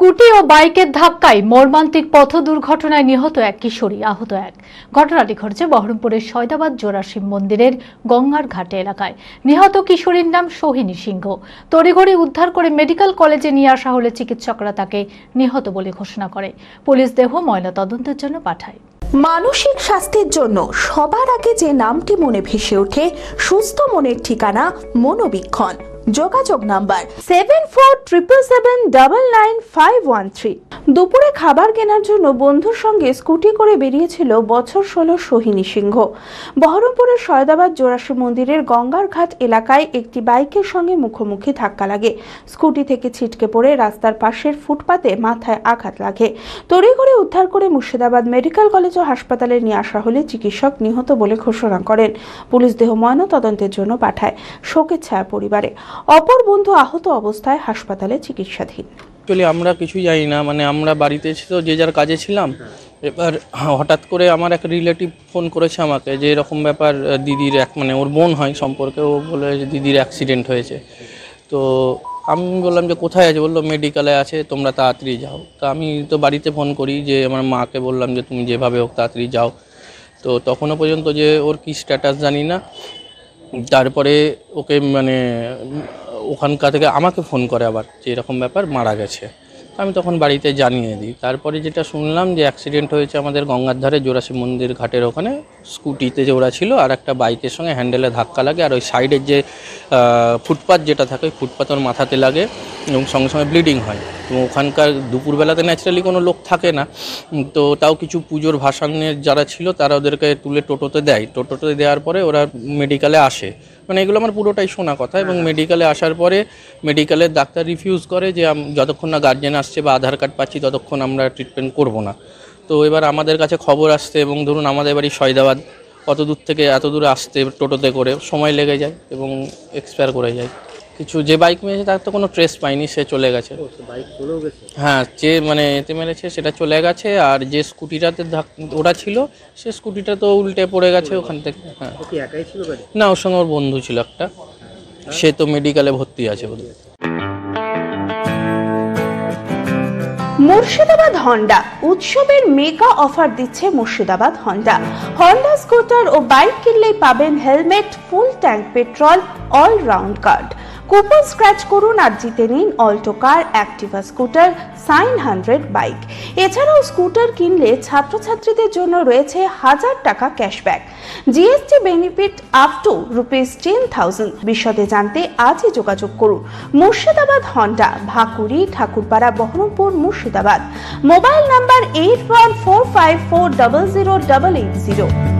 Scooty ও বাইকের ধাক্কায় মর্মান্তিক পথ দুর্ঘটনায় নিহত এক কিশোরী, আহত এক। ঘটনাটি ঘটেছে বহরমপুরের সয়দাবাদ জোড়া শিব মন্দিরের গঙ্গার ঘাটে এলাকায়। নিহত কিশোরীর নাম সোহিনী সিংহ। তড়িঘড়ি উদ্ধার করে মেডিকেল কলেজে নিয়ে আসা হলে চিকিৎসকরা তাকে নিহত বলে ঘোষণা করে। পুলিশ দেহ ময়নাতদন্তের জন্য পাঠায়। মানসিক স্বাস্থ্যের জন্য সবার আগে যে নামটি মনে ভেসে ওঠে, সুস্থ মনের ঠিকানা মনোবীক্ষণ। যোগাযোগ নাম্বার 7477799513। দুপুরে খাবার কেনার জন্য বন্ধুর সঙ্গে স্কুটি করে বেরিয়েছিল বছর 16 সোহিনী সিংহ। বহরমপুরের সয়দাবাদ জোড়াশি মন্দিরের গঙ্গার ঘাট এলাকায় একটি বাইকের সঙ্গে মুখোমুখি ধাক্কা লাগে। স্কুটি থেকে ছিটকে পড়ে রাস্তার পাশের ফুটপাতে মাথায় আঘাত লাগে। তড়িঘড়ি উদ্ধার করে মুর্শিদাবাদ মেডিকেল কলেজ ও হাসপাতালে নিয়ে আসা হলে চিকিৎসক নিহত বলে ঘোষণা করেন। পুলিশ দেহ ময়নাতদন্তের জন্য পাঠায়। শোকের ছায়া পরিবারে। অপর বন্ধু আহত অবস্থায় হাসপাতালে চিকিৎসাধীন। অ্যাকচুয়ালি আমরা কিছুই জানি না, আমরা বাড়িতে ছিল, যে যার কাজে ছিলাম। এবার হঠাৎ করে আমার এক রিলেটিভ ফোন করেছে আমাকে যে এরকম ব্যাপার, দিদির ওর বোন হয় সম্পর্কে, ও বলে যে দিদির অ্যাক্সিডেন্ট হয়েছে। তো আমি বললাম যে কোথায় আছে, বললো মেডিকেলে আছে, তোমরা তাড়াতাড়ি যাও। তো আমি তো বাড়িতে ফোন করি, যে আমার মাকে বললাম যে তুমি যেভাবে হোক তাড়াতাড়ি যাও। তো তখনও পর্যন্ত যে ওর কী স্ট্যাটাস জানি না। তারপরে ওকে ওখানকার থেকে আমাকে ফোন করে আবার যে এরকম ব্যাপার, মারা গেছে। আমি তখন বাড়িতে জানিয়ে দিই। তারপরে যেটা শুনলাম যে অ্যাক্সিডেন্ট হয়েছে আমাদের গঙ্গার ধারে জোড়াশি মন্দির ঘাটের ওখানে। স্কুটিতে যে ওরা ছিল আর একটা বাইকের সঙ্গে হ্যান্ডেলে ধাক্কা লাগে, আর ওই সাইডের যে ফুটপাথ যেটা থাকে ওই ফুটপাথ ওর মাথাতে লাগে এবং সঙ্গে সঙ্গে ব্লিডিং হয়। এবং ওখানকার দুপুরবেলাতে ন্যাচারালি কোনো লোক থাকে না, তো তাও কিছু পুজোর ভাসানের যারা ছিল তারা ওদেরকে তুলে টোটোতে দেয়। টোটোতে দেওয়ার পরে ওরা মেডিকেলে আসে। এগুলো আমার পুরোটাই শোনা কথা। এবং মেডিকেলে আসার পরে মেডিকেলের ডাক্তার রিফিউজ করে যে যতক্ষণ না গার্জেন আসছে বা আধার কার্ড পাচ্ছি ততক্ষণ আমরা ট্রিটমেন্ট করব না। তো এবার আমাদের কাছে খবর আসতে, এবং ধরুন আমাদের বাড়ি সয়দাবাদ, অত দূর থেকে এত দূরে আসতে টোটোতে করে সময় লেগে যায় এবং এক্সপায়ার করে যায়। কিছু যে বাইক মেরেছে তার তো কোনো ট্রেস পাইনি, সে চলে গেছে। হ্যাঁ, যে এতে মেরেছে সেটা চলে গেছে। আর যে স্কুটিটাতে ওরা ছিল সে স্কুটিটা তো উল্টে পড়ে গেছে ওখান থেকে। হ্যাঁ, না, ওর সঙ্গে ওর বন্ধু ছিল একটা, সে তো মেডিকেলে ভর্তি আছে বোধহয়। মুর্শিদাবাদ হন্ডা উৎসবের মেগা অফার দিচ্ছে মুর্শিদাবাদ হন্ডা। হন্ডা স্কুটার ও বাইক কিনলেই পাবেন helmet, full tank petrol, allround card. Coupon scratch করুন আর জিতে নিন Alto car, Activa scooter, Shine 100 bike. এছাড়াও স্কুটার কিনলে ছাত্রছাত্রীদের জন্য রয়েছে 1000 টাকা cashback, GST benefit up to ₹10,000। বিশদে জানতে আজই যোগাযোগ করুন। Murshidabad Honda, Bhakuri, Thakurpara, Baharampur, Murshidabad. Mobile number 8145400880।